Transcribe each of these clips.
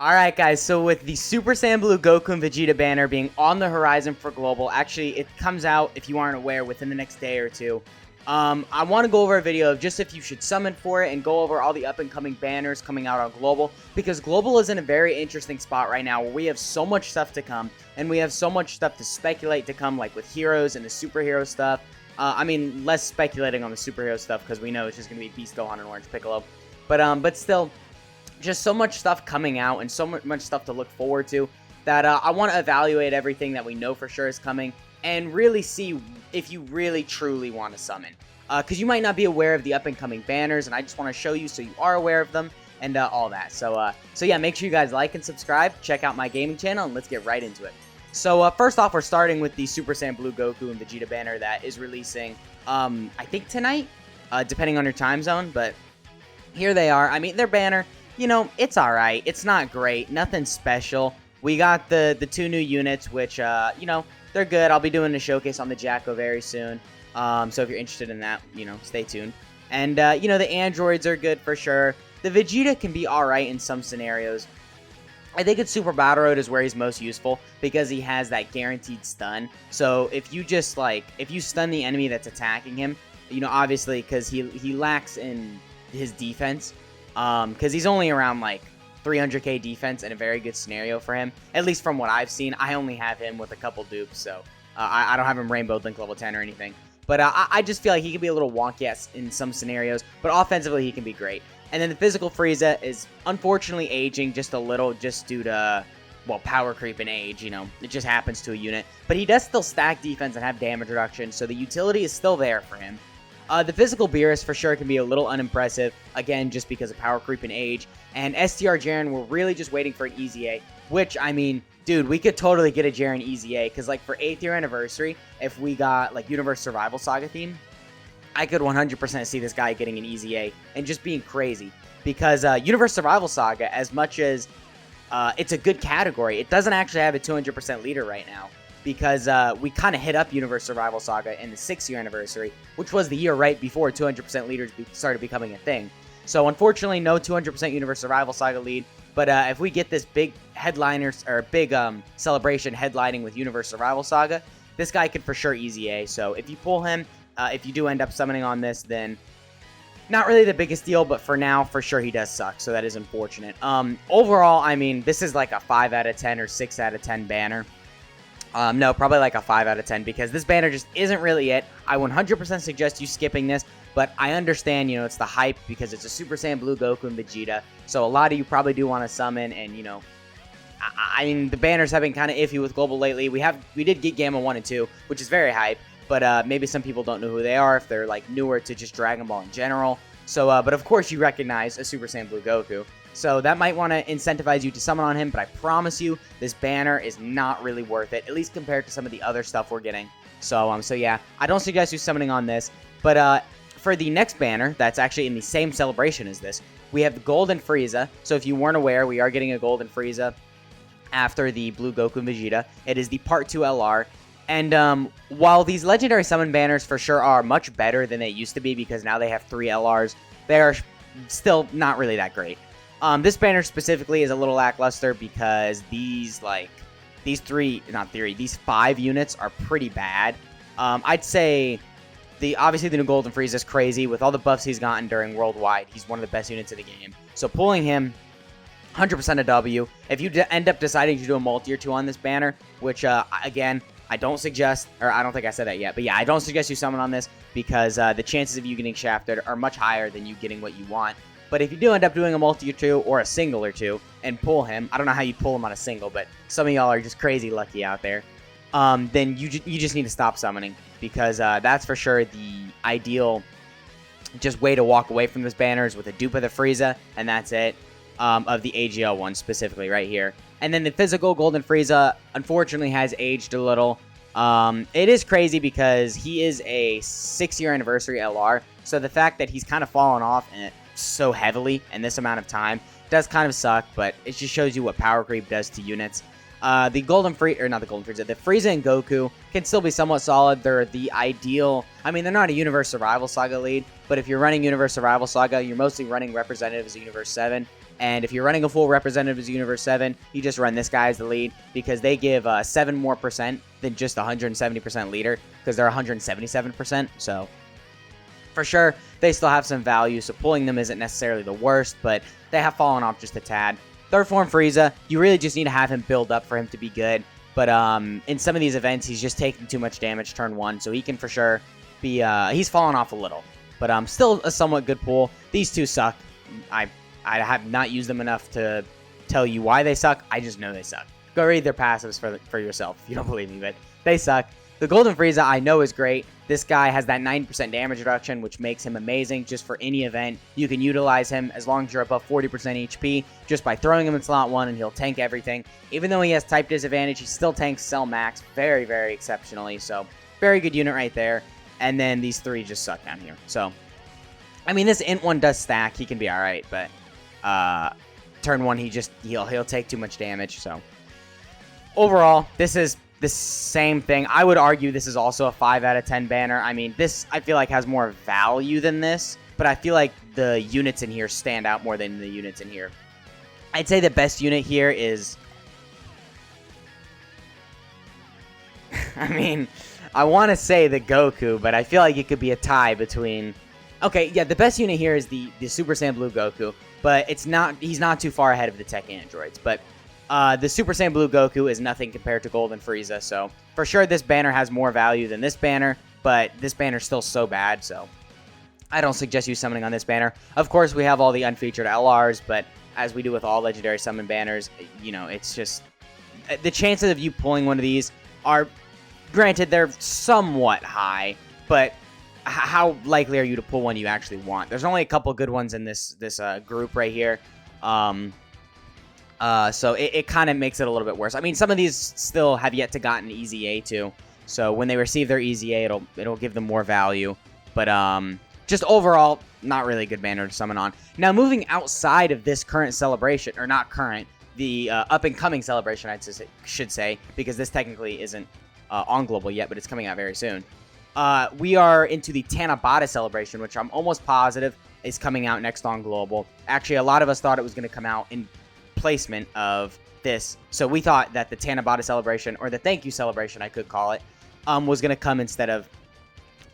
Alright guys, so with the Super Saiyan Blue Goku and Vegeta banner being on the horizon for Global, actually it comes out, if you aren't aware, within the next day or two. I want to go over a video of just if you should summon for it and go over all the up and coming banners coming out on Global, because Global is in a very interesting spot right now where we have so much stuff to come, and we have so much stuff to speculate to come, like with heroes and the superhero stuff. I mean, less speculating on the superhero stuff because we know it's just going to be Beast Gohan and Orange Piccolo, but still, just so much stuff coming out and so much stuff to look forward to that I want to evaluate everything that we know for sure is coming and really see if you really truly want to summon. Because you might not be aware of the up and coming banners, and I just want to show you so you are aware of them and all that. So yeah, make sure you guys like and subscribe, check out my gaming channel, and let's get right into it. So first off, we're starting with the Super Saiyan Blue Goku and Vegeta banner that is releasing, I think tonight, depending on your time zone, but here they are. I mean, their banner, you know, it's alright. It's not great. Nothing special. We got the two new units, which, you know, they're good. I'll be doing a showcase on the Jacko very soon. So if you're interested in that, you know, stay tuned. And, you know, the androids are good for sure. The Vegeta can be alright in some scenarios. I think it's Super Battle Road is where he's most useful because he has that guaranteed stun. So if you just, like, if you stun the enemy that's attacking him, you know, obviously, because he lacks in his defense. Because he's only around, like, 300k defense in a very good scenario for him. At least from what I've seen. I only have him with a couple dupes, so I don't have him Rainbow Link level 10 or anything. But I just feel like he can be a little wonky in some scenarios, but offensively he can be great. And then the physical Frieza is unfortunately aging just a little just due to, well, power creep and age, you know. It just happens to a unit. But he does still stack defense and have damage reduction, so the utility is still there for him. The physical Beerus for sure can be a little unimpressive, again, just because of power creep and age. And STR Jaren, we're really just waiting for an Easy A, which, I mean, dude, we could totally get a Jaren Easy A, because, like, for 8th year anniversary, if we got, like, Universe Survival Saga theme, I could 100% see this guy getting an Easy A and just being crazy. Because Universe Survival Saga, as much as it's a good category, it doesn't actually have a 200% leader right now. Because we kind of hit up Universe Survival Saga in the 6th year anniversary, which was the year right before 200% leaders started becoming a thing. So unfortunately, no 200% Universe Survival Saga lead, but if we get this big headliners, or big celebration headlining with Universe Survival Saga, this guy could for sure Easy A. So if you pull him, if you do end up summoning on this, then not really the biggest deal, but for now, for sure he does suck, so that is unfortunate. Overall, I mean, this is like a 5 out of 10 or 6 out of 10 banner. No, probably like a 5 out of 10 because this banner just isn't really it. I 100% suggest you skipping this, but I understand, you know, it's the hype because it's a Super Saiyan Blue Goku and Vegeta. So a lot of you probably do want to summon, and, you know, I mean, the banners have been kind of iffy with Global lately. We did get Gamma 1 and 2, which is very hype, but maybe some people don't know who they are if they're, like, newer to just Dragon Ball in general. So, but of course you recognize a Super Saiyan Blue Goku. So that might want to incentivize you to summon on him, but I promise you, this banner is not really worth it, at least compared to some of the other stuff we're getting. So yeah, I don't suggest you summoning on this, but for the next banner, that's actually in the same celebration as this, we have the Golden Frieza. So if you weren't aware, we are getting a Golden Frieza after the Blue Goku and Vegeta. It is the Part 2 LR. And while these Legendary Summon banners for sure are much better than they used to be because now they have 3 LRs, they are still not really that great. This banner specifically is a little lackluster because these 5 units are pretty bad. I'd say obviously the new Golden Frieza is crazy with all the buffs he's gotten during Worldwide. He's one of the best units in the game. So pulling him, 100% a W. If you end up deciding to do a multi or 2 on this banner, which again, I don't suggest, or I don't think I said that yet, but yeah, I don't suggest you summon on this because the chances of you getting shafted are much higher than you getting what you want. But if you do end up doing a multi or 2 or a single or 2 and pull him, I don't know how you pull him on a single, but some of y'all are just crazy lucky out there, then you just need to stop summoning because that's for sure the ideal just way to walk away from this banner is with a dupe of the Frieza, and that's it, of the AGL one specifically right here. And then the physical Golden Frieza unfortunately has aged a little. It is crazy because he is a 6-year anniversary LR, so the fact that he's kind of fallen off so heavily in this amount of time does kind of suck, but it just shows you what power creep does to units. The Frieza and Goku can still be somewhat solid. They're the ideal, I mean, they're not a Universe Survival Saga lead, but if you're running Universe Survival Saga, you're mostly running representatives of Universe 7. And if you're running a full Representatives Universe 7, you just run this guy as the lead because they give 7% more than just 170% leader because they're 177%. So for sure, they still have some value. So pulling them isn't necessarily the worst, but they have fallen off just a tad. Third form Frieza, you really just need to have him build up for him to be good. But in some of these events, he's just taking too much damage turn 1, so he can for sure be, he's fallen off a little. But still a somewhat good pull. These two suck. I have not used them enough to tell you why they suck. I just know they suck. Go read their passives for yourself if you don't believe me, but they suck. The Golden Frieza I know is great. This guy has that 90% damage reduction, which makes him amazing just for any event. You can utilize him as long as you're above 40% HP just by throwing him in slot 1 and he'll tank everything. Even though he has type disadvantage, he still tanks Cell Max very, very exceptionally. So very good unit right there. And then these three just suck down here. So, I mean, this Int one does stack. He can be alright, but turn 1, he'll take too much damage. So overall, this is the same thing. I would argue this is also a 5 out of 10 banner. I mean, this I feel like has more value than this, but I feel like the units in here stand out more than the units in here. I'd say the best unit here is... I mean, I want to say the Goku, but I feel like it could be a tie between... Okay, yeah, the best unit here is the Super Saiyan Blue Goku, but he's not too far ahead of the tech androids, but... the Super Saiyan Blue Goku is nothing compared to Golden Frieza, so for sure this banner has more value than this banner, but this banner's still so bad, so I don't suggest you summoning on this banner. Of course, we have all the unfeatured LRs, but as we do with all legendary summon banners, you know, it's just... The chances of you pulling one of these are... Granted, they're somewhat high, but how likely are you to pull one you actually want? There's only a couple good ones in this group right here. So it kind of makes it a little bit worse. I mean, some of these still have yet to gotten EZA too. So when they receive their EZA, it'll give them more value. But just overall, not really a good banner to summon on. Now, moving outside of this current celebration, or not current, the up-and-coming celebration, I should say, because this technically isn't on Global yet, but it's coming out very soon. We are into the Tanabata celebration, which I'm almost positive is coming out next on Global. Actually, a lot of us thought it was going to come out in placement of this, so we thought that the Tanabata celebration, or the thank you celebration I could call it, was going to come instead of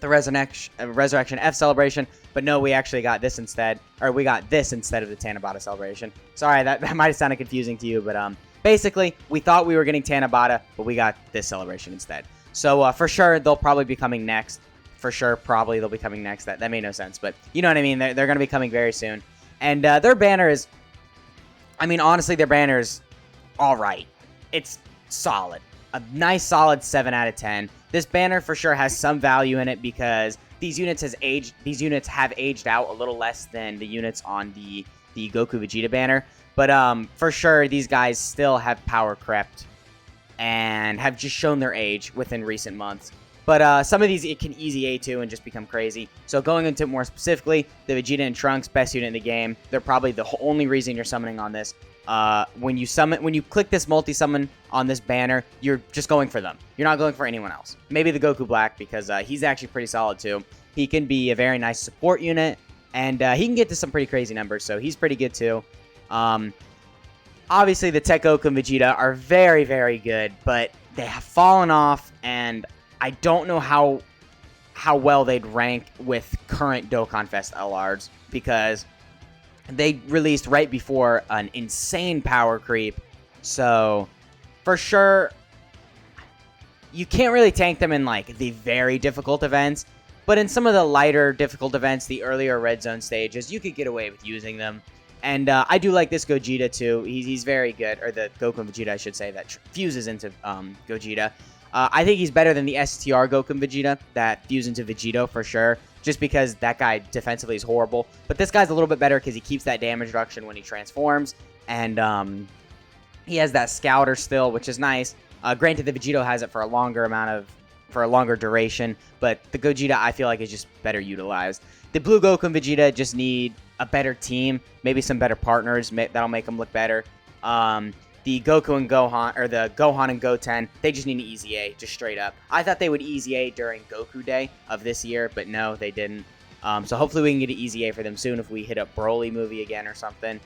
the Resurrection F celebration, but no, we actually got this instead, or we got this instead of the Tanabata celebration. Sorry, that might have sounded confusing to you, but basically, we thought we were getting Tanabata, but we got this celebration instead. So for sure, they'll probably be coming next. For sure, probably they'll be coming next. That made no sense, but you know what I mean. They're going to be coming very soon, and their banner is... I mean, honestly, their banner is all right. It's solid. A nice, solid 7 out of 10. This banner for sure has some value in it because these units have aged out a little less than the units on the Goku Vegeta banner. But for sure, these guys still have power crept and have just shown their age within recent months. But some of these it can easy A2 and just become crazy. So going into it more specifically, the Vegeta and Trunks, best unit in the game. They're probably the only reason you're summoning on this. When you click this multi-summon on this banner, you're just going for them. You're not going for anyone else. Maybe the Goku Black, because he's actually pretty solid too. He can be a very nice support unit, and he can get to some pretty crazy numbers, so he's pretty good too. Obviously, the Tech Goku and Vegeta are very, very good, but they have fallen off, and I don't know how well they'd rank with current Dokkanfest LRs, because they released right before an insane power creep. So, for sure, you can't really tank them in, like, the very difficult events, but in some of the lighter difficult events, the earlier red zone stages, you could get away with using them. And I do like this Gogeta, too. He's very good, or the Goku and Vegeta, I should say, that fuses into Gogeta. I think he's better than the STR Goku and Vegeta that fuse into Vegito for sure, just because that guy defensively is horrible. But this guy's a little bit better because he keeps that damage reduction when he transforms, and he has that Scouter still, which is nice. Granted, the Vegito has it for a longer duration, but the Gogeta I feel like is just better utilized. The Blue Goku and Vegeta just need a better team, maybe some better partners that'll make them look better. The Goku and Gohan, or the Gohan and Goten, they just need an EZA, just straight up. I thought they would EZA during Goku Day of this year, but no, they didn't. So hopefully we can get an EZA for them soon if we hit a Broly movie again or something.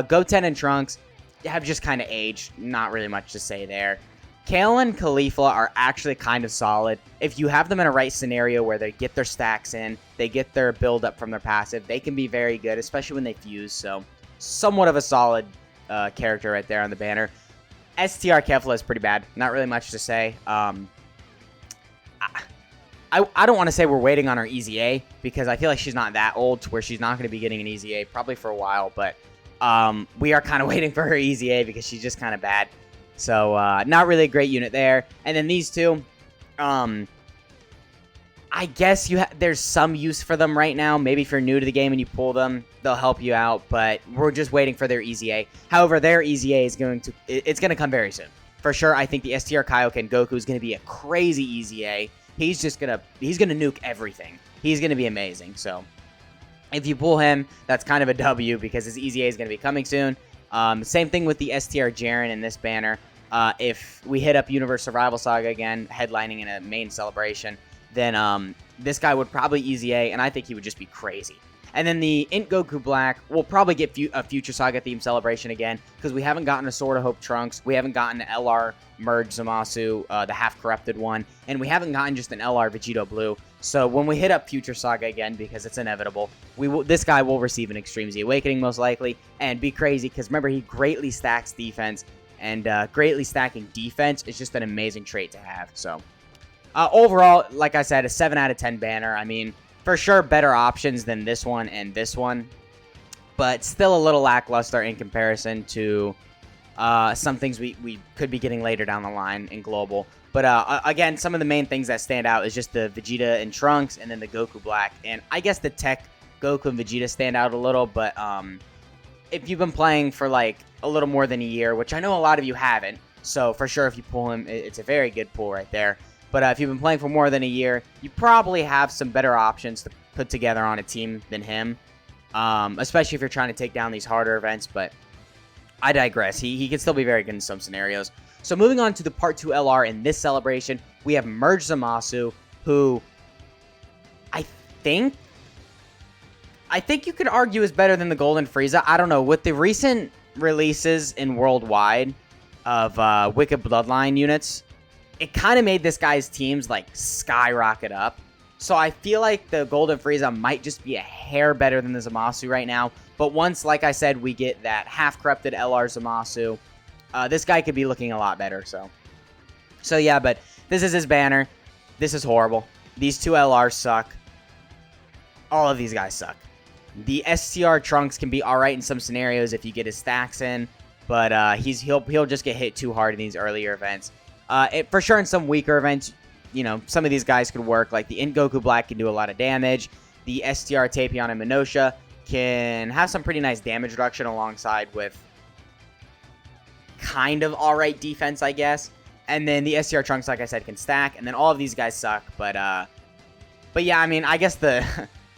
Goten and Trunks have just kind of aged. Not really much to say there. Kale and Khalifa are actually kind of solid. If you have them in a right scenario where they get their stacks in, they get their build up from their passive, they can be very good, especially when they fuse. So, somewhat of a solid character right there on the banner. STR Kefla is pretty bad. Not really much to say. I don't want to say we're waiting on our Easy A, because I feel like she's not that old to where she's not going to be getting an Easy A probably for a while. But we are kind of waiting for her Easy A because she's just kind of bad. So, not really a great unit there. And then these two, I guess there's some use for them right now. Maybe if you're new to the game and you pull them, they'll help you out. But we're just waiting for their Easy A. However, their Easy A is going to come very soon. For sure, I think the STR Kaioken Goku is going to be a crazy Easy A. He's gonna nuke everything. He's gonna be amazing. So, if you pull him, that's kind of a W because his Easy A is gonna be coming soon. Same thing with the STR Jaren in this banner. If we hit up Universe Survival Saga again, headlining in a main celebration, then this guy would probably Easy A, and I think he would just be crazy. And then the Int Goku Black, we'll probably get a Future Saga theme celebration again, because we haven't gotten a Sword of Hope Trunks, we haven't gotten an LR Merge Zamasu, the half-corrupted one, and we haven't gotten just an LR Vegeta Blue. So when we hit up Future Saga again, because it's inevitable, this guy will receive an Extreme Z Awakening most likely, and be crazy, because remember, he greatly stacks defense, and greatly stacking defense is just an amazing trait to have. So overall, like I said, a 7 out of 10 banner. I mean, for sure, better options than this one and this one, but still a little lackluster in comparison to some things we could be getting later down the line in Global. But again, some of the main things that stand out is just the Vegeta and Trunks and then the Goku Black. And I guess the Tech Goku and Vegeta stand out a little, but if you've been playing for like a little more than a year, which I know a lot of you haven't, so for sure if you pull him, it's a very good pull right there. But if you've been playing for more than a year, you probably have some better options to put together on a team than him. Especially if you're trying to take down these harder events. But I digress. He can still be very good in some scenarios. So moving on to the Part 2 LR in this celebration, we have Merge Zamasu, who I think you could argue is better than the Golden Frieza. I don't know. With the recent releases in Worldwide of Wicked Bloodline units, it kind of made this guy's teams, like, skyrocket up. So I feel like the Golden Frieza might just be a hair better than the Zamasu right now. But once, like I said, we get that half-corrupted LR Zamasu, this guy could be looking a lot better. So yeah, but this is his banner. This is horrible. These two LRs suck. All of these guys suck. The STR Trunks can be alright in some scenarios if you get his stacks in. But he'll just get hit too hard in these earlier events. For sure, in some weaker events, you know, some of these guys could work. Like the Int Goku Black can do a lot of damage. The STR Tapion and Minosha can have some pretty nice damage reduction alongside with kind of alright defense, I guess. And then the STR Trunks, like I said, can stack. And then all of these guys suck. But yeah, I mean, I guess the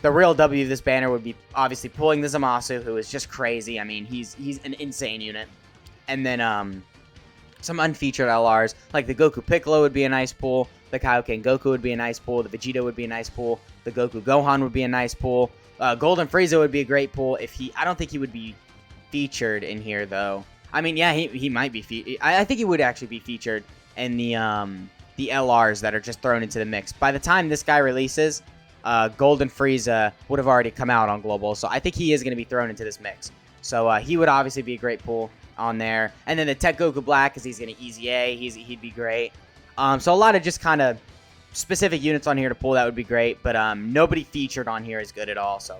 real W of this banner would be obviously pulling the Zamasu, who is just crazy. I mean, he's an insane unit. And then some unfeatured LRs, like the Goku Piccolo would be a nice pull, the Kaioken Goku would be a nice pull, the Vegeta would be a nice pull, the Goku Gohan would be a nice pull, Golden Frieza would be a great pull. I don't think he would be featured in here though. I mean, yeah, he might be. I think he would actually be featured in the LRs that are just thrown into the mix. By the time this guy releases, Golden Frieza would have already come out on Global, so I think he is going to be thrown into this mix. So he would obviously be a great pull on there. And then the Tech Goku Black, because he's going to Easy A, he'd be great. So a lot of just kind of specific units on here to pull that would be great, but nobody featured on here is good at all, so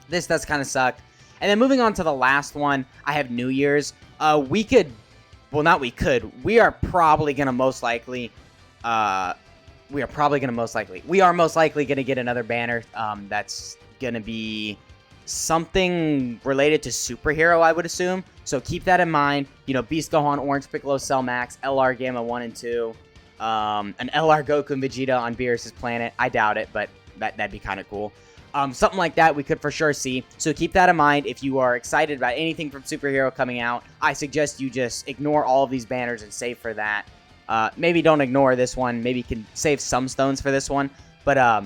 this does kind of suck. And then moving on to the last one, I have New Year's. We are probably going to most likely we are most likely going to get another banner that's going to be something related to superhero, I would assume. So keep that in mind. You know, Beast Gohan, Orange Piccolo, Cell Max, LR Gamma 1 and 2, an LR Goku and Vegeta on Beerus' planet. I doubt it, but that'd be kind of cool. Something like that we could for sure see. So keep that in mind. If you are excited about anything from superhero coming out, I suggest you just ignore all of these banners and save for that. Maybe don't ignore this one. Maybe you can save some stones for this one. But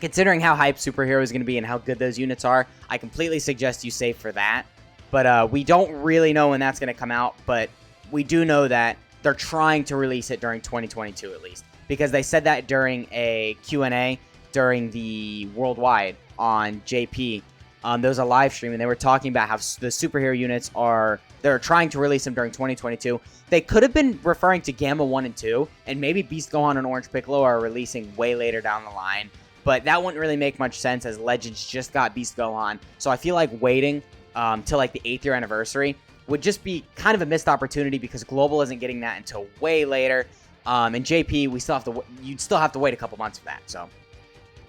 considering how hyped superhero is going to be and how good those units are, I completely suggest you save for that. But we don't really know when that's going to come out, but we do know that they're trying to release it during 2022 at least, because they said that during a Q&A during the Worldwide on JP. There was a live stream, and they were talking about how the superhero units they're trying to release them during 2022. They could have been referring to Gamma 1 and 2, and maybe Beast Gohan and Orange Piccolo are releasing way later down the line. But that wouldn't really make much sense, as Legends just got Beast Gohan. So I feel like waiting till like the 8th year anniversary would just be kind of a missed opportunity, because Global isn't getting that until way later. And JP, you'd still have to wait a couple months for that. So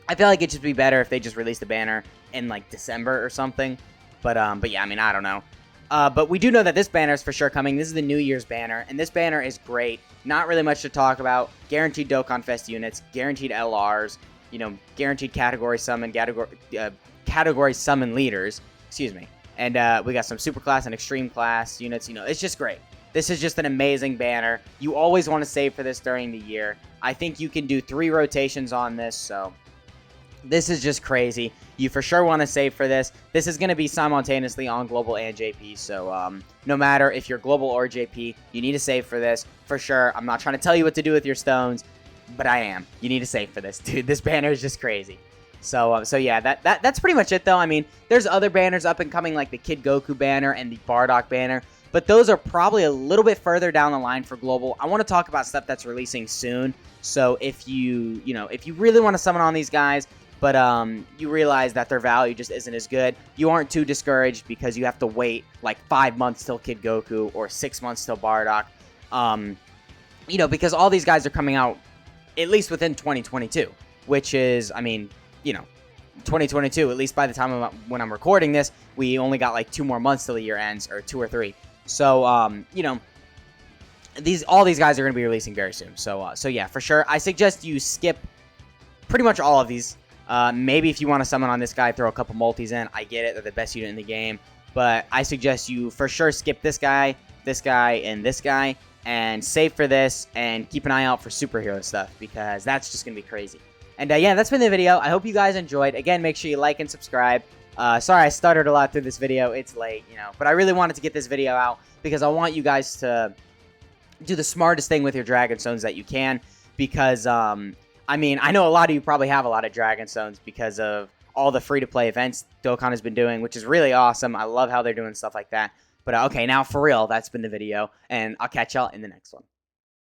I feel like it'd just be better if they just released the banner in like December or something. But yeah, I mean, I don't know. But we do know that this banner is for sure coming. This is the New Year's banner, and this banner is great. Not really much to talk about. Guaranteed Dokkanfest units, guaranteed LRs, guaranteed category summon leaders. Excuse me. And we got some super class and extreme class units. It's just great. This is just an amazing banner. You always want to save for this during the year. I think you can do 3 rotations on this, so this is just crazy. You for sure want to save for this. This is going to be simultaneously on Global and JP, so no matter if you're Global or JP, you need to save for this for sure. I'm not trying to tell you what to do with your stones, but I am. You need to save for this, dude. This banner is just crazy. So yeah, that's pretty much it, though. I mean, there's other banners up and coming, like the Kid Goku banner and the Bardock banner, but those are probably a little bit further down the line for Global. I want to talk about stuff that's releasing soon. So if you really want to summon on these guys, but you realize that their value just isn't as good, you aren't too discouraged, because you have to wait like 5 months till Kid Goku or 6 months till Bardock. Because all these guys are coming out at least within 2022, which is, I mean, 2022, at least by the time when I'm recording this, we only got like 2 more months till the year ends, or 2 or 3. So, all these guys are going to be releasing very soon. So yeah, for sure, I suggest you skip pretty much all of these. Maybe if you want to summon on this guy, throw a couple multis in. I get it, they're the best unit in the game. But I suggest you for sure skip this guy, and this guy, and save for this, and keep an eye out for superhero stuff, because that's just going to be crazy. And yeah, that's been the video. I hope you guys enjoyed. Again, make sure you like and subscribe. Sorry I stuttered a lot through this video. It's late, but I really wanted to get this video out, because I want you guys to do the smartest thing with your Dragon Stones that you can, because, I mean, I know a lot of you probably have a lot of Dragon Stones because of all the free-to-play events Dokkan has been doing, which is really awesome. I love how they're doing stuff like that. But okay, now for real, that's been the video, and I'll catch y'all in the next one.